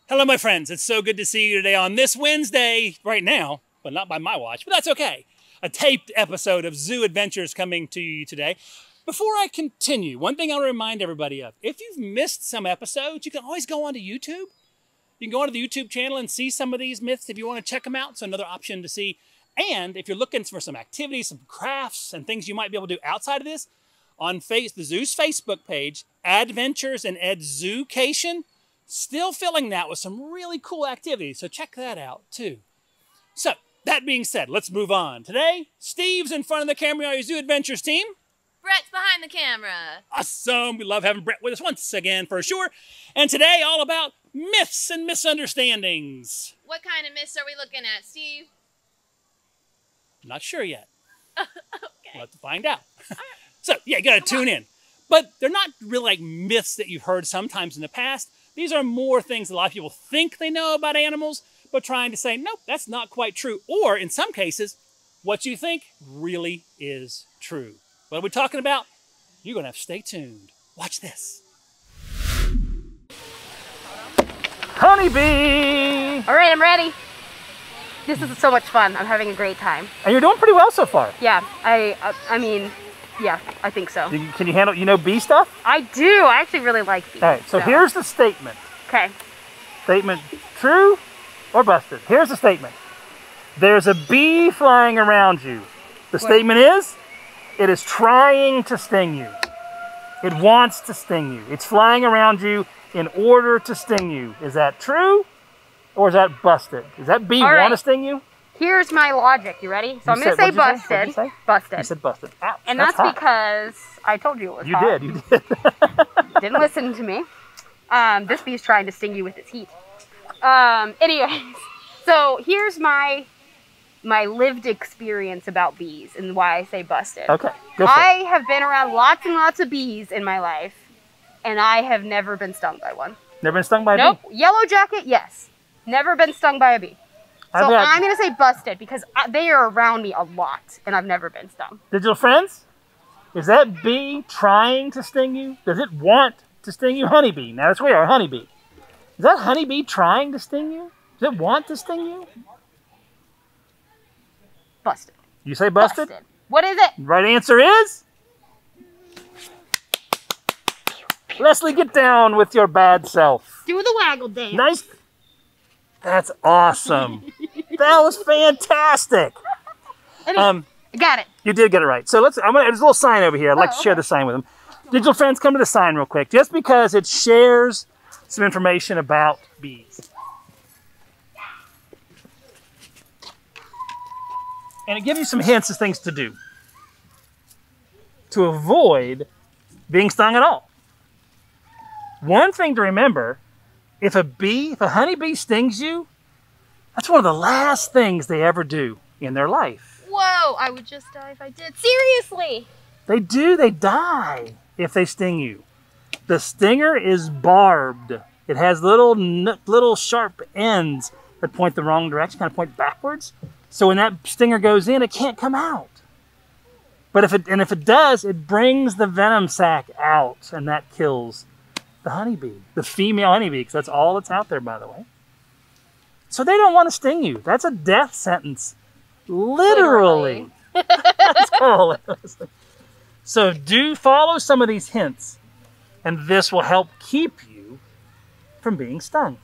Hello, my friends. It's so good to see you today on this Wednesday, right now, but not by my watch, but that's okay. A taped episode of Zoo Adventures coming to you today. Before I continue, one thing I'll remind everybody of, if you've missed some episodes, you can always go onto YouTube. You can go onto the YouTube channel and see some of these myths if you want to check them out. It's another option to see. And if you're looking for some activities, some crafts, and things you might be able to do outside of this, on the Zoo's Facebook page, Adventures and Edzucation, still filling that with some really cool activities, so check that out too. So, that being said, let's move on. Today, Steve's in front of the camera, our Zoo Adventures team. Brett's behind the camera. Awesome, we love having Brett with us once again for sure. And today, all about myths and misunderstandings. What kind of myths are we looking at, Steve? Not sure yet. Okay. We'll have to find out. So, yeah, you gotta tune in. But they're not really like myths that you've heard sometimes in the past. These are more things a lot of people think they know about animals, but trying to say, nope, that's not quite true. Or in some cases, what you think really is true. What are we talking about? You're gonna have to stay tuned. Watch this. Honeybee! All right, I'm ready. This is so much fun. I'm having a great time. And you're doing pretty well so far. Yeah, I mean, yeah, I think so. Can you handle, you know bee stuff? I do. I actually really like bees. All right, so here's the statement. Okay. Statement true or busted? Here's the statement. There's a bee flying around you. The statement is, it is trying to sting you. It wants to sting you. It's flying around you in order to sting you. Is that true or is that busted? Does that bee want to sting you? Here's my logic. You ready? So I'm going to say busted. Busted. You said busted. Ouch, and that's because I told you it was hot. You did. Didn't listen to me. This bee is trying to sting you with its heat. Anyways, so here's my lived experience about bees and why I say busted. Okay, go for it. I have been around lots and lots of bees in my life, and I have never been stung by one. Never been stung by a bee? Nope. Yellow jacket, yes. Never been stung by a bee. So I'm going to say busted because they are around me a lot, and I've never been stung. Digital friends, is that bee trying to sting you? Does it want to sting you? Honeybee. Now that's where we are, honeybee. Is that honeybee trying to sting you? Does it want to sting you? Busted. You say busted? Busted. What is it? Right answer is... Leslie, get down with your bad self. Do the waggle dance. Nice. That's awesome. That was fantastic. Got it. You did get it right. So there's a little sign over here. I'd like to share the sign with them. Digital friends, come to the sign real quick, just because it shares some information about bees. And it gives you some hints of things to do to avoid being stung at all. One thing to remember, if a honeybee stings you, that's one of the last things they ever do in their life. Whoa, I would just die if I did. Seriously? They do, they die if they sting you. The stinger is barbed. It has little sharp ends that point the wrong direction, kind of point backwards. So when that stinger goes in, it can't come out. But if it does, it brings the venom sac out, and that kills the honeybee, the female honeybee, because that's all that's out there, by the way. So they don't want to sting you. That's a death sentence. Literally. That's cool. So do follow some of these hints, and this will help keep you from being stung.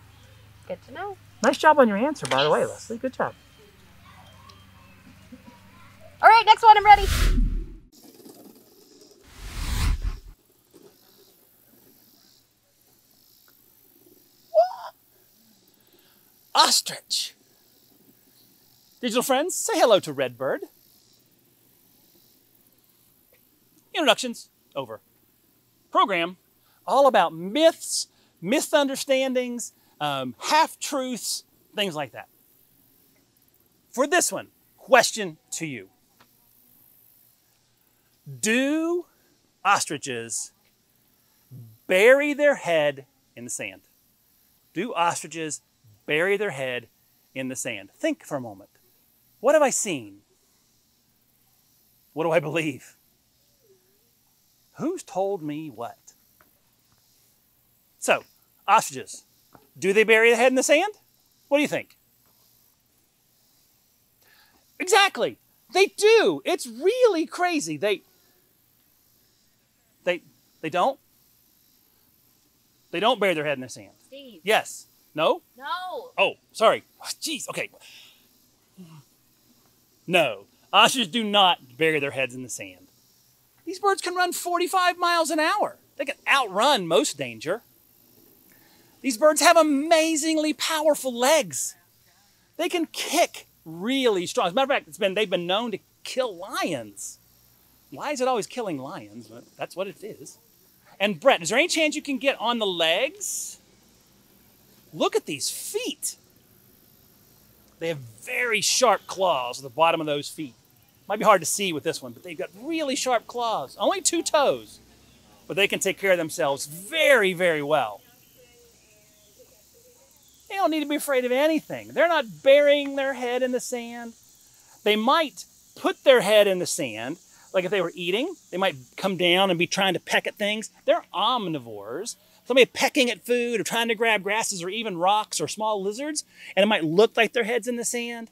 Good to know. Nice job on your answer, by the way, Leslie. Good job. All right, next one, I'm ready. Ostrich. Digital friends, say hello to Redbird. Introductions over. Program all about myths, misunderstandings, half-truths, things like that. For this one, question to you. Do ostriches bury their head in the sand? Do ostriches bury their head in the sand? Think for a moment. What have I seen? What do I believe? Who's told me what? So, ostriches, do they bury their head in the sand? What do you think? Exactly. They do. It's really crazy. They don't? They don't bury their head in the sand. Steve. Yes. No? No. Oh, sorry. Jeez. Okay. No. Ostriches do not bury their heads in the sand. These birds can run 45 miles an hour. They can outrun most danger. These birds have amazingly powerful legs. They can kick really strong. As a matter of fact, they've been known to kill lions. Why is it always killing lions? But that's what it is. And Brett, is there any chance you can get on the legs? Look at these feet. They have very sharp claws at the bottom of those feet. Might be hard to see with this one, but they've got really sharp claws. Only 2 toes, but they can take care of themselves very, very well. They don't need to be afraid of anything. They're not burying their head in the sand. They might put their head in the sand, like if they were eating. They might come down and be trying to peck at things. They're omnivores. Somebody pecking at food or trying to grab grasses or even rocks or small lizards, and it might look like their head's in the sand.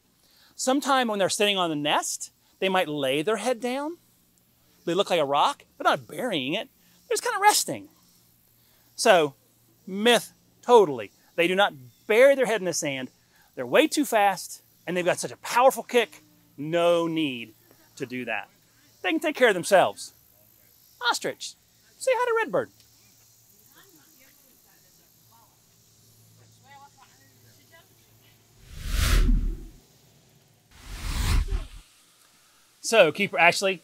Sometime when they're sitting on the nest, they might lay their head down. They look like a rock. They're not burying it. They're just kind of resting. So, myth, totally. They do not bury their head in the sand. They're way too fast, and they've got such a powerful kick, no need to do that. They can take care of themselves. Ostrich, say hi to Redbird. So, Keeper Ashley,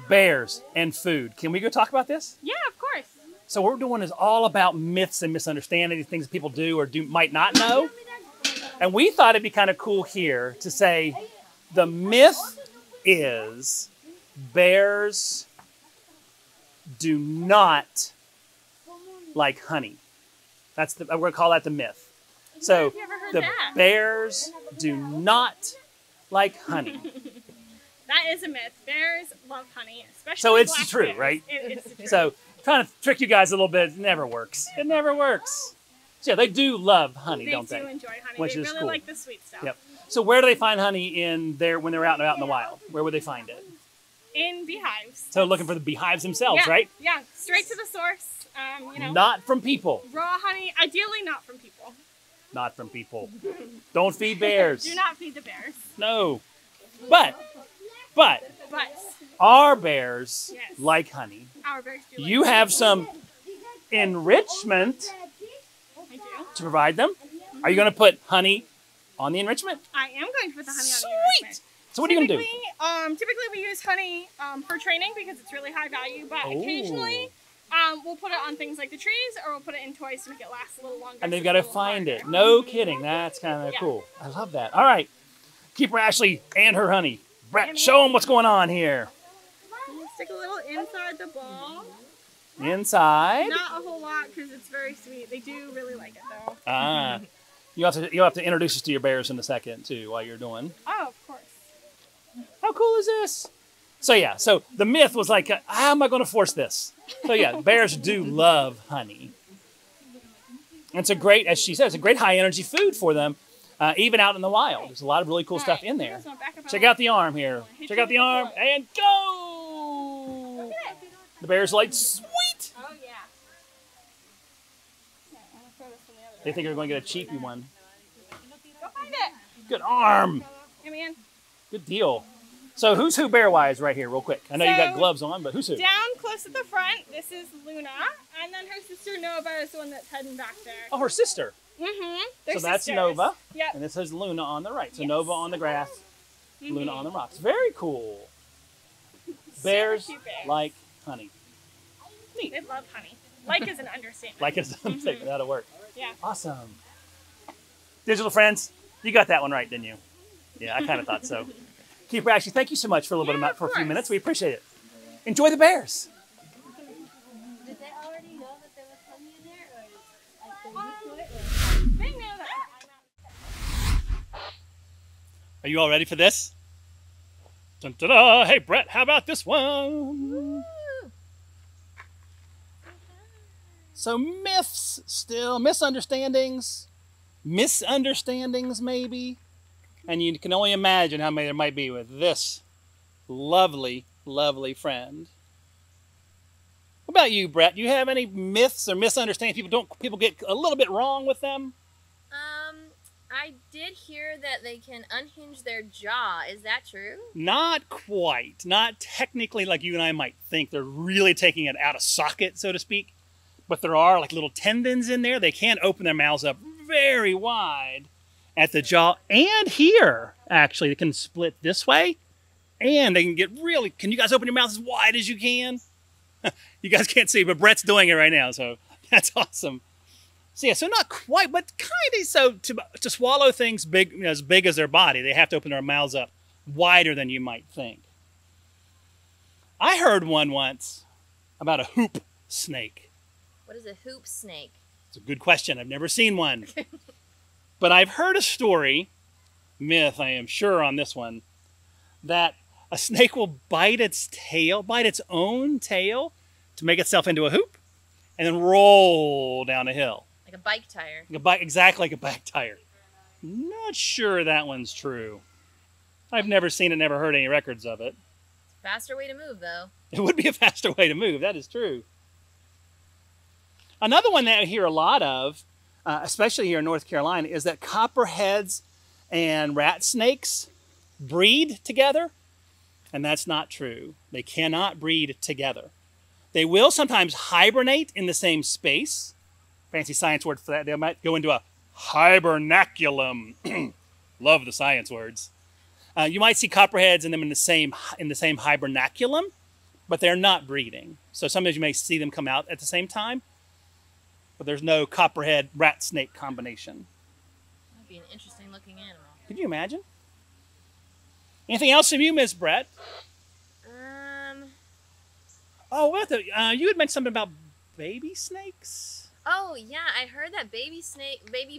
bears and food. Can we go talk about this? Yeah, of course. So what we're doing is all about myths and misunderstandings, things that people do or might not know. And we thought it'd be kind of cool here to say the myth is bears do not like honey. We're going to call that the myth. So the bears do not like honey. That is a myth. Bears love honey, especially So it's black true, bears. right? It's true. So trying to trick you guys a little bit, it never works. It never works. So yeah, they do love honey, don't they? They do enjoy honey. Which They is really cool. like the sweet stuff. Yep. So where do they find honey when they're out in the wild? Where would they find it? In beehives. So looking for the beehives themselves, Yeah, right? Yeah, straight to the source. Not from people. Raw honey, ideally not from people. Not from people. Don't feed bears. Do not feed the bears. No. But But our bears Yes. like honey. our bears do like You have some enrichment I do. to provide them. Are you going to put honey on the enrichment? I am going to put the honey on the Sweet. enrichment. So what are you going to do? Typically we use honey for training because it's really high value, but Oh. occasionally we'll put it on things like the trees or we'll put it in toys to make it last a little longer. And they've so got to it's a little find harder. it. No kidding. That's kind of Yeah. cool. I love that. All right. Keeper Ashley and her honey. Brett, And show them what's going on here. Stick a little inside the ball. Inside. Not a whole lot because it's very sweet. They do really like it though. Ah. You'll have to introduce us to your bears in a second too while you're doing. Oh, of course. How cool is this? So yeah, so the myth was like, how am I going to force this? So yeah, bears do love honey. And it's a great, as she said, it's a great high energy food for them, even out in the wild. There's a lot of really cool stuff in there. Check out the arm here. Check out the arm and go! The bears are like, sweet! Oh yeah. They think they're going to get a cheapy one. Go find it. Good arm! Come in. Good deal. So who's who bear-wise right here, real quick? I know you got So, gloves on, but who's who? Down close at the front, this is Luna, and then her sister Nova is the one that's heading back there. Oh, her sister. Mm-hmm. So that's Nova, Yep. and this is Luna on the right. So Yes. Nova on the grass, Luna on the rocks. Very cool. Bears cute bears. like honey. They love honey. Like is an understatement. Like it's a statement. That'll work. Yeah. Awesome. Digital friends, you got that one right, didn't you? Yeah, I kind of thought so. Keeper Ashley, thank you so much for a little Yeah, bit for a few of minutes. course. We appreciate it. Enjoy the bears. Did they already know that there was honey in there, or like the week before? They knew that. Are you all ready for this? Dun, dun, dun. Hey, Brett, how about this one? So myths still, misunderstandings maybe. And you can only imagine how many there might be with this lovely, lovely friend. What about you, Brett? Do you have any myths or misunderstandings people get a little bit wrong with them? I did hear that they can unhinge their jaw. Is that true? Not quite. Not technically like you and I might think. They're really taking it out of socket, so to speak. But there are like little tendons in there. They can open their mouths up very wide at the jaw and here, actually. They can split this way and they can get really... Can you guys open your mouths as wide as you can? You guys can't see, but Brett's doing it right now, so that's awesome. So yeah, so not quite, but kind of. So to swallow things big, as big as their body, they have to open their mouths up wider than you might think. I heard one once about a hoop snake. What is a hoop snake? It's a good question. I've never seen one. But I've heard a story, myth I am sure on this one, that a snake will bite its own tail to make itself into a hoop and then roll down a hill. Like a bike tire. Exactly like a bike tire. Not sure that one's true. I've never seen it, never heard any records of it. Faster way to move, though. It would be a faster way to move. That is true. Another one that I hear a lot of, especially here in North Carolina, is that copperheads and rat snakes breed together. And that's not true. They cannot breed together. They will sometimes hibernate in the same space. Fancy science word for that. They might go into a hibernaculum. Love the science words. You might see copperheads and them in the same hibernaculum, but they're not breeding. So sometimes you may see them come out at the same time, but there's no copperhead rat snake combination. That'd be an interesting looking animal. Could you imagine? Anything else from you, Miss Brett? Oh, you had mentioned something about baby snakes? Oh, yeah, I heard that baby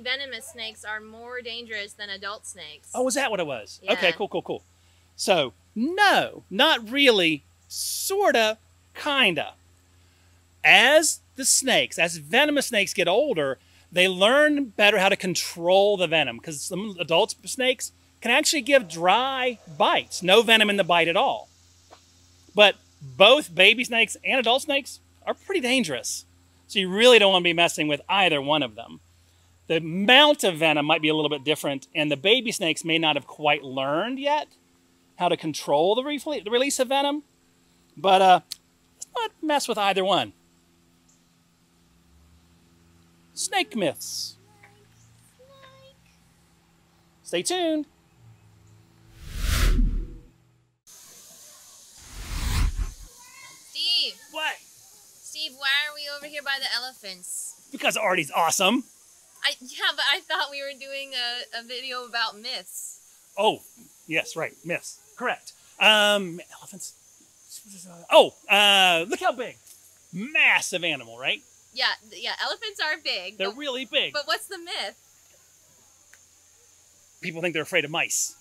venomous snakes are more dangerous than adult snakes. Oh, was that what it was? Yeah. Okay, cool. So, no, not really, sorta, kinda. As venomous snakes get older, they learn better how to control the venom, because some adult snakes can actually give dry bites, no venom in the bite at all. But both baby snakes and adult snakes are pretty dangerous. So you really don't want to be messing with either one of them. The amount of venom might be a little bit different, and the baby snakes may not have quite learned yet how to control the release of venom. But let's not mess with either one. Snake myths. Stay tuned. Steve! What? Steve, why are we over here by the elephants? Because Artie's awesome. Yeah, but I thought we were doing a video about myths. Oh, yes, right. Myths. Correct. Elephants. Oh, look how big. Massive animal, right? Yeah, elephants are big. They're really big. But what's the myth? People think they're afraid of mice.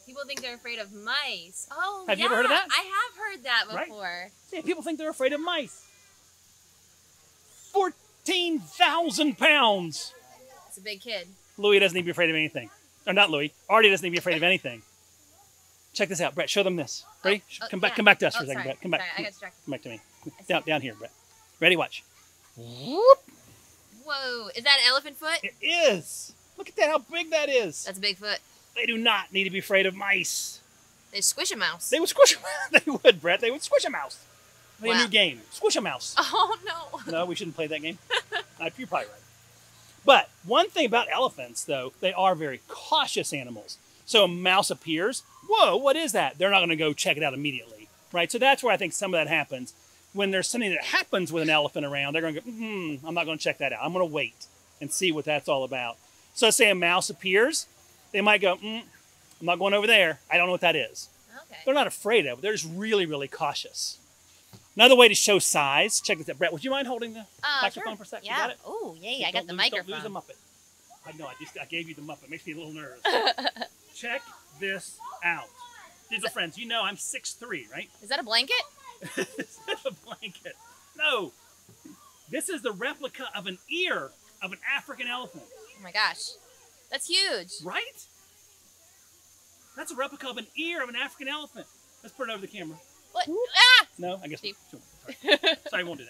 People think they're afraid of mice. Oh, Have you ever heard of that? I have heard that before. Right? Yeah, people think they're afraid of mice. 14,000 pounds. It's a big kid. Louis doesn't need to be afraid of anything. Or not Louis. Artie doesn't need to be afraid of anything. Check this out, Brett. Show them this. Ready? Come back to us for a second, sorry. Brett. Come back. Sorry, I got distracted. Come back to me. Down here, Brett. Ready? Watch. Whoop. Whoa, is that an elephant foot? It is. Look at that, how big that is. That's a big foot. They do not need to be afraid of mice. They squish a mouse. They would squish They would, Brett. They would squish a mouse. Wow. A new game. Squish a mouse. Oh, no. No, we shouldn't play that game. You're probably right. But one thing about elephants, though, they are very cautious animals. So a mouse appears. Whoa, what is that? They're not going to go check it out immediately, right? So that's where I think some of that happens. When there's something that happens with an elephant around, they're going to go, I'm not going to check that out. I'm going to wait and see what that's all about. So say a mouse appears, they might go, I'm not going over there. I don't know what that is. Okay. They're not afraid of it. They're just really, really cautious. Another way to show size, check this out. Brett, would you mind holding the microphone for a second? Yeah. You got it? Oh, yeah, I got the microphone. Don't lose the Muppet. I know, I gave you the Muppet. It makes me a little nervous. Check this out. Digital friends, you know I'm 6'3", right? Is that a blanket? Is that a blanket? No. This is the replica of an ear of an African elephant. Oh my gosh. That's huge. Right? That's a replica of an ear of an African elephant. Let's put it over the camera. What? Ah! No, I guess Steve. Sorry. Sorry, I won't do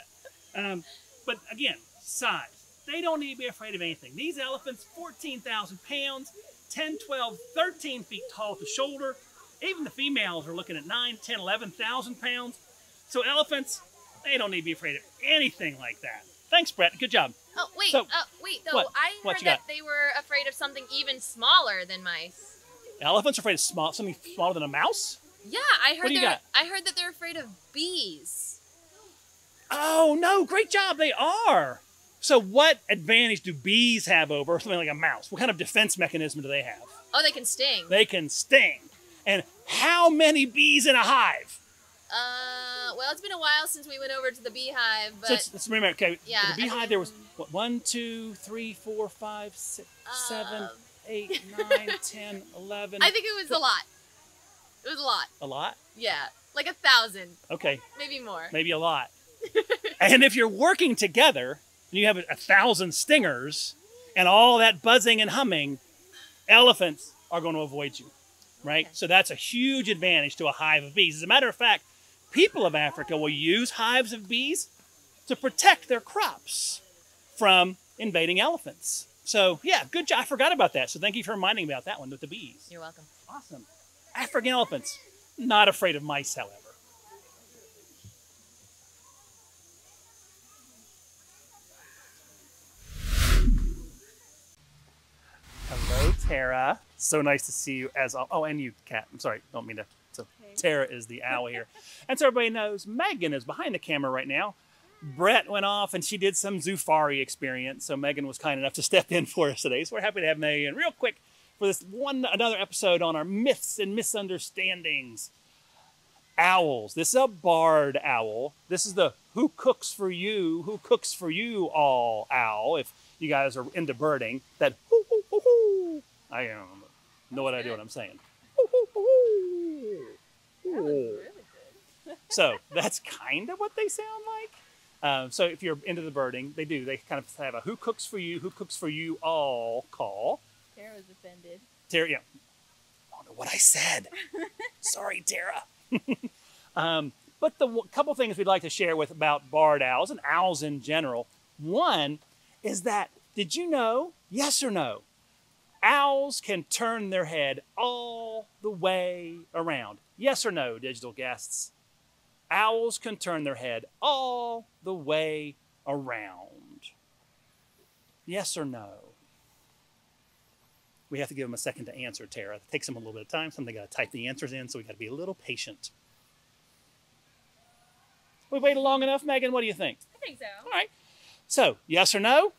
that. But again, size. They don't need to be afraid of anything. These elephants, 14,000 pounds, 10, 12, 13 feet tall at the shoulder. Even the females are looking at 9, 10, 11,000 pounds. So elephants, they don't need to be afraid of anything like that. Thanks, Brett. Good job. Oh, wait. So, wait, though. what? I What heard you that got? they were afraid of something even smaller than mice. Elephants are afraid of something smaller than a mouse? Yeah, I heard What do you got? I heard that they're afraid of bees. Oh, no. Great job. They are. So what advantage do bees have over something like a mouse? What kind of defense mechanism do they have? Oh, they can sting. They can sting. And how many bees in a hive? Well, it's been a while since we went over to the beehive, but So let's remember, okay, yeah, the beehive, there was, what, 1, 2, 3, 4, 5, 6, 7, 8, 9, 10, 11. I think it was a lot. It was a lot. A lot? Yeah, like 1,000, Okay, maybe more. maybe a lot. And if you're working together, and you have 1,000 stingers, and all that buzzing and humming, elephants are going to avoid you, right? Okay. So that's a huge advantage to a hive of bees. As a matter of fact, people of Africa will use hives of bees to protect their crops from invading elephants. So yeah, good job. I forgot about that. So thank you for reminding me about that one with the bees. You're welcome. Awesome. African elephants, not afraid of mice, however. Hello, Tara. So nice to see you as oh, and you, Kat. I'm sorry, don't mean to. So Tara is the owl here. And so everybody knows, Megan is behind the camera right now. Brett went off and she did some Zoofari experience. So Megan was kind enough to step in for us today. So we're happy to have Megan real quick for this another episode on our myths and misunderstandings. Owls. This is a barred owl. This is the who cooks for you all owl. If you guys are into birding, that hoo, hoo, hoo, hoo. I know what I do when I'm saying. Hoo, hoo, hoo, hoo. That was really good. So that's kind of what they sound like. So if you're into the birding, they do. They kind of have a who cooks for you all call. Tara was offended. Tara, yeah. I don't know what I said. Sorry, Tara. But the couple things we'd like to share with about barred owls and owls in general. One is that, did you know, yes or no, owls can turn their head all the way around? Yes or no, digital guests? Owls can turn their head all the way around. Yes or no? We have to give them a second to answer, Tara. It takes them a little bit of time. Somebody got to type the answers in, so we got to be a little patient. We waited long enough, Megan? What do you think? I think so. All right. So, yes or no?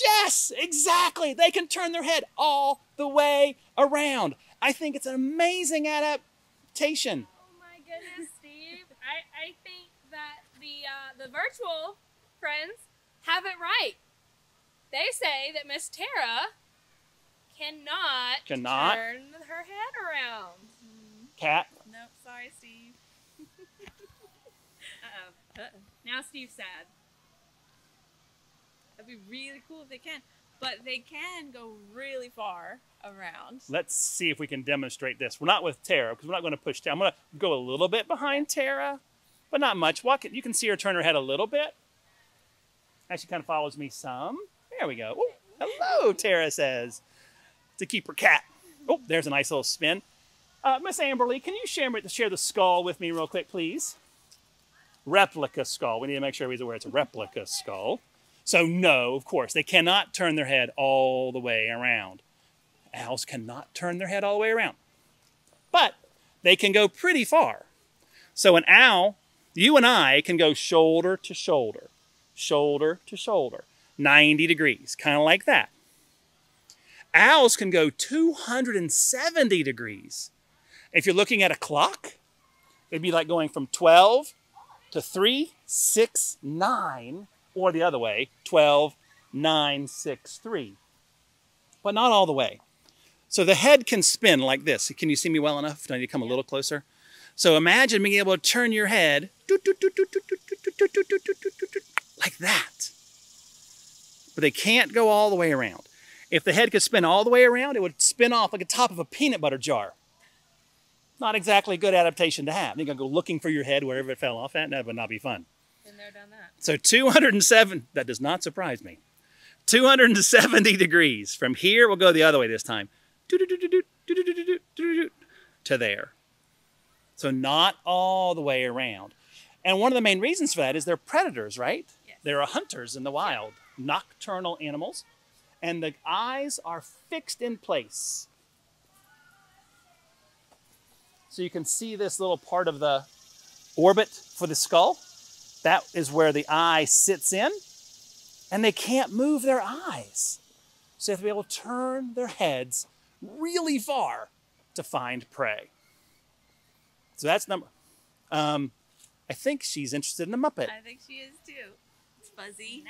Yes, exactly. They can turn their head all the way around. I think it's an amazing adaptation. Oh my goodness, Steve. I think that the virtual friends have it right. They say that Miss Tara cannot turn her head around. Cat? Nope, sorry, Steve. Now Steve's sad. That'd be really cool if they can. But they can go really far around. Let's see if we can demonstrate this. We're not with Tara, because we're not going to push Tara. I'm going to go a little bit behind Tara, but not much. You can see her turn her head a little bit. Actually kind of follows me some. There we go. Ooh, hello, Tara says. To keep her cat. Oh, there's a nice little spin. Miss Amberly, can you share the skull with me real quick, please? Replica skull. We need to make sure everybody's aware it's a replica skull. So no, of course, they cannot turn their head all the way around. Owls cannot turn their head all the way around. But they can go pretty far. So an owl, you and I, can go shoulder to shoulder, 90 degrees, kind of like that. Owls can go 270 degrees. If you're looking at a clock, it'd be like going from 12 to 3, 6, 9, or the other way, 12, 9, 6, 3. But not all the way. So the head can spin like this. Can you see me well enough? Do I need to come a little closer? So imagine being able to turn your head like that. But they can't go all the way around. If the head could spin all the way around, it would spin off like the top of a peanut butter jar. Not exactly a good adaptation to have. You're going to go looking for your head wherever it fell off at, and that would not be fun. Been there, done that. So 207, that does not surprise me. 270 degrees. From here, we'll go the other way this time. To there. So not all the way around. And one of the main reasons for that is they're predators, right? Yes. They're hunters in the wild, nocturnal animals. And the eyes are fixed in place. So you can see this little part of the orbit for the skull. That is where the eye sits in. And they can't move their eyes. So they have to be able to turn their heads really far to find prey. So that's number. I think she's interested in the Muppet. I think she is too. It's fuzzy.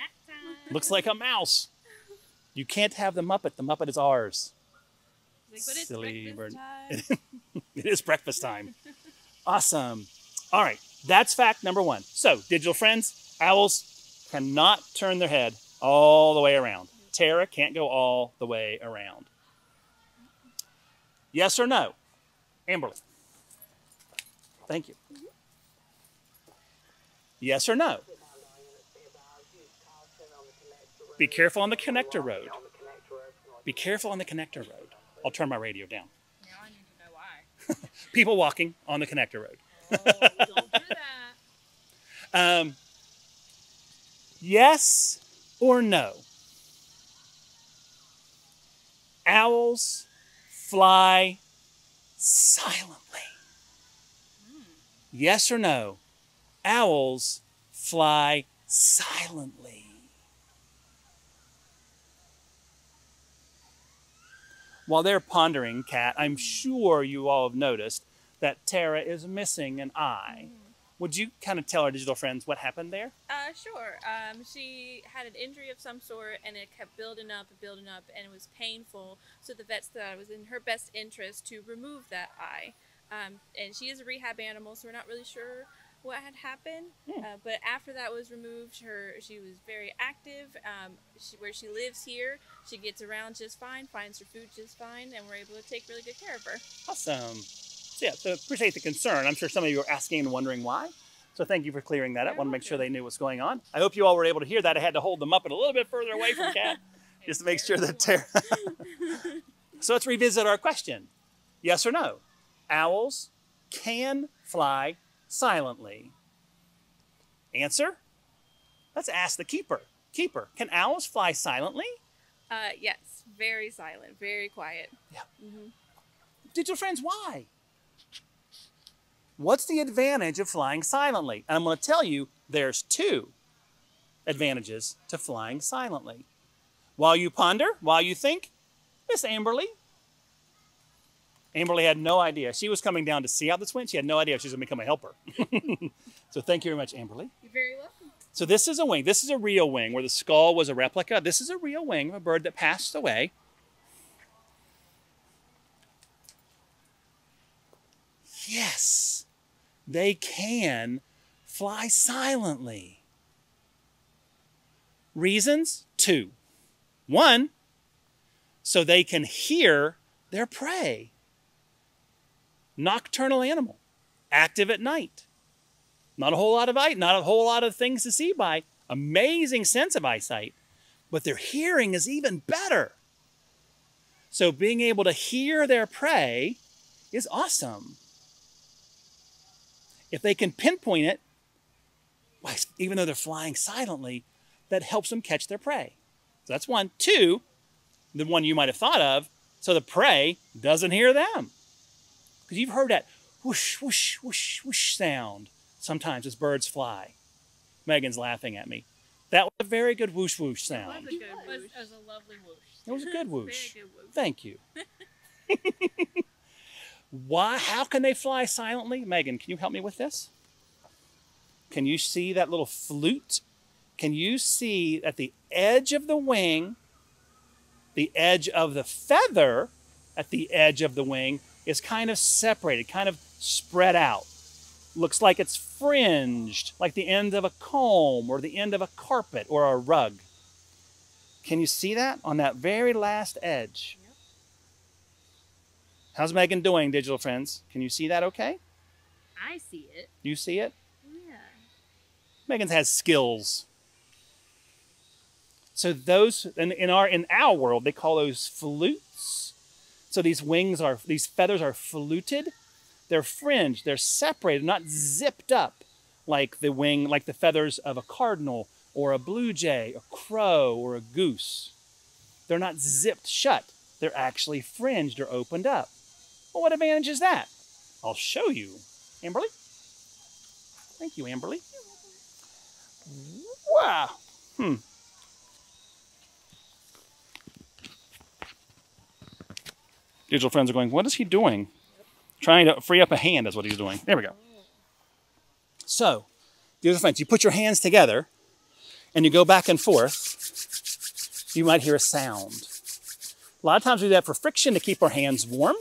Looks like a mouse. You can't have the Muppet. The Muppet is ours. Like, but it's Silly bird. breakfast time. It is breakfast time. Awesome. All right, that's fact number one. So, digital friends, owls cannot turn their head all the way around. Tara can't go all the way around. Yes or no? Amberly. Thank you. Yes or no? Be careful on the connector road. Be careful on the connector road. I'll turn my radio down. Now I need to know why. People walking on the connector road. Oh, don't do that. Yes or no? Owls fly silently. Yes or no? Owls fly silently. While they're pondering, Kat, I'm sure you all have noticed that Tara is missing an eye. Would you kind of tell our digital friends what happened there? Sure. She had an injury of some sort, and it kept building up, and it was painful. So the vets thought it was in her best interest to remove that eye. And she is a rehab animal, so we're not really sure what had happened. But after that was removed, she was very active. Where she lives here, she gets around just fine, finds her food just fine, and we're able to take really good care of her. Awesome. So yeah, so appreciate the concern. I'm sure some of you are asking and wondering why. So thank you for clearing that up. Want to make sure they knew what's going on. I hope you all were able to hear that. I had to hold them up a little bit further away from Kat just to make sure that Tara... So let's revisit our question. Yes or no? Owls can fly silently. Answer? Let's ask the keeper. Keeper, can owls fly silently? Yes, very silent, very quiet. Yeah. Digital friends, why? What's the advantage of flying silently? And I'm going to tell you there's two advantages to flying silently. While you ponder, while you think, Miss Amberly. Amberly had no idea. She was coming down to see how this went. She had no idea she was going to become a helper. So thank you very much, Amberly. You're very welcome. So this is a wing. This is a real wing where the skull was a replica. This is a real wing of a bird that passed away. Yes, they can fly silently. Reasons? Two. One, so they can hear their prey. Nocturnal animal, active at night. Not a whole lot of things to see by. Amazing sense of eyesight, but their hearing is even better. So being able to hear their prey is awesome. If they can pinpoint it, even though they're flying silently, that helps them catch their prey. So that's one. Two, the one you might have thought of, so the prey doesn't hear them. Because you've heard that whoosh, whoosh, whoosh, whoosh sound sometimes as birds fly. Megan's laughing at me. That was a very good whoosh, whoosh sound. It was a lovely whoosh. It was a good whoosh. Very good whoosh. Thank you. Why? How can they fly silently? Megan, can you help me with this? Can you see that little flute? Can you see at the edge of the wing, the edge of the feather, at the edge of the wing is kind of separated, kind of spread out. Looks like it's fringed, like the end of a comb or the end of a carpet or a rug. Can you see that on that very last edge? Yep. How's Megan doing, digital friends? Can you see that okay? I see it. You see it? Yeah. Megan has skills. So those, in our world, they call those flutes. So these feathers are fluted. They're fringed, they're separated, not zipped up like the feathers of a cardinal or a blue jay, a crow, or a goose. They're not zipped shut. They're actually fringed or opened up. Well, what advantage is that? I'll show you. Amberly? Thank you, Amberly. Wow. Digital friends are going, what is he doing? Trying to free up a hand is what he's doing. There we go. So, digital friends, you put your hands together and you go back and forth. You might hear a sound. A lot of times we do that for friction to keep our hands warm.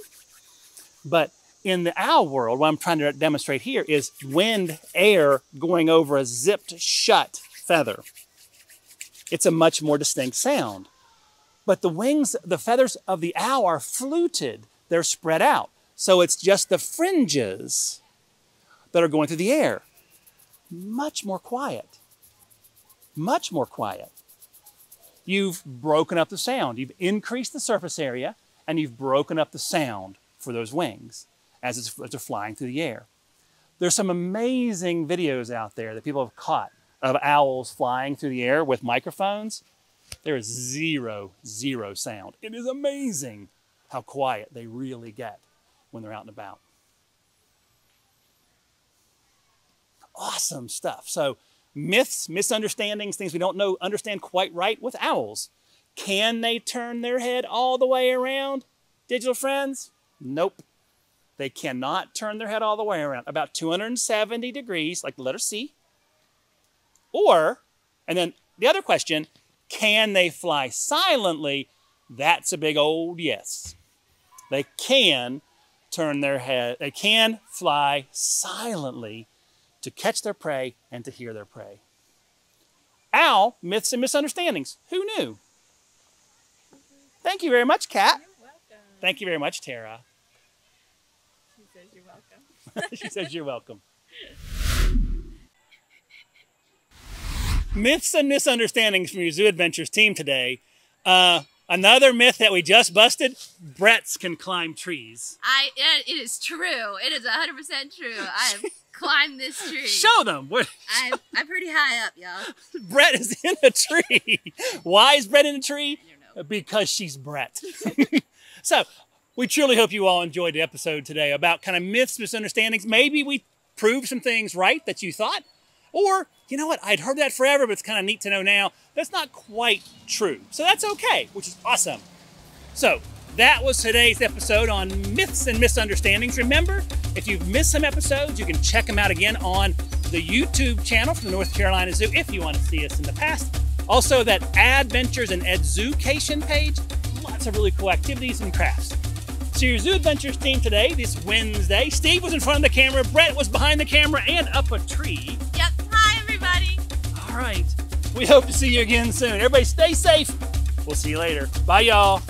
But in the owl world, what I'm trying to demonstrate here is wind, air going over a zipped shut feather. It's a much more distinct sound. But the feathers of the owl are fluted. They're spread out. So it's just the fringes that are going through the air. Much more quiet. Much more quiet. You've broken up the sound. You've increased the surface area, and you've broken up the sound for those wings as they're flying through the air. There's some amazing videos out there that people have caught of owls flying through the air with microphones. There is zero sound. It is amazing how quiet they really get when they're out and about. Awesome stuff. So myths, misunderstandings, things we don't understand quite right with owls. Can they turn their head all the way around, digital friends? Nope. They cannot turn their head all the way around. About 270 degrees, like the letter C. And then the other question, can they fly silently? That's a big old yes. They can turn their head. They can fly silently to catch their prey and to hear their prey. Owl, myths and misunderstandings. Who knew? Thank you very much, Kat. You're welcome. Thank you very much, Tara. She says you're welcome. She says you're welcome. Myths and misunderstandings from your Zoo Adventures team today. Another myth that we just busted, Bretts can climb trees. It is true. It is 100% true. I have climbed this tree. Show them. I'm pretty high up, y'all. Brett is in a tree. Why is Brett in a tree? I don't know. Because she's Brett. So, we truly hope you all enjoyed the episode today about kind of myths, misunderstandings. Maybe we proved some things right that you thought. Or, you know what, I'd heard that forever, but it's kind of neat to know now. That's not quite true. So that's okay, which is awesome. So that was today's episode on myths and misunderstandings. Remember, if you've missed some episodes, you can check them out again on the YouTube channel from the North Carolina Zoo if you want to see us in the past. Also, that Adventures and Education page, lots of really cool activities and crafts. So your Zoo Adventures team today, this Wednesday, Steve was in front of the camera, Brett was behind the camera and up a tree. Yep. Hi, everybody. All right. We hope to see you again soon. Everybody stay safe. We'll see you later. Bye, y'all.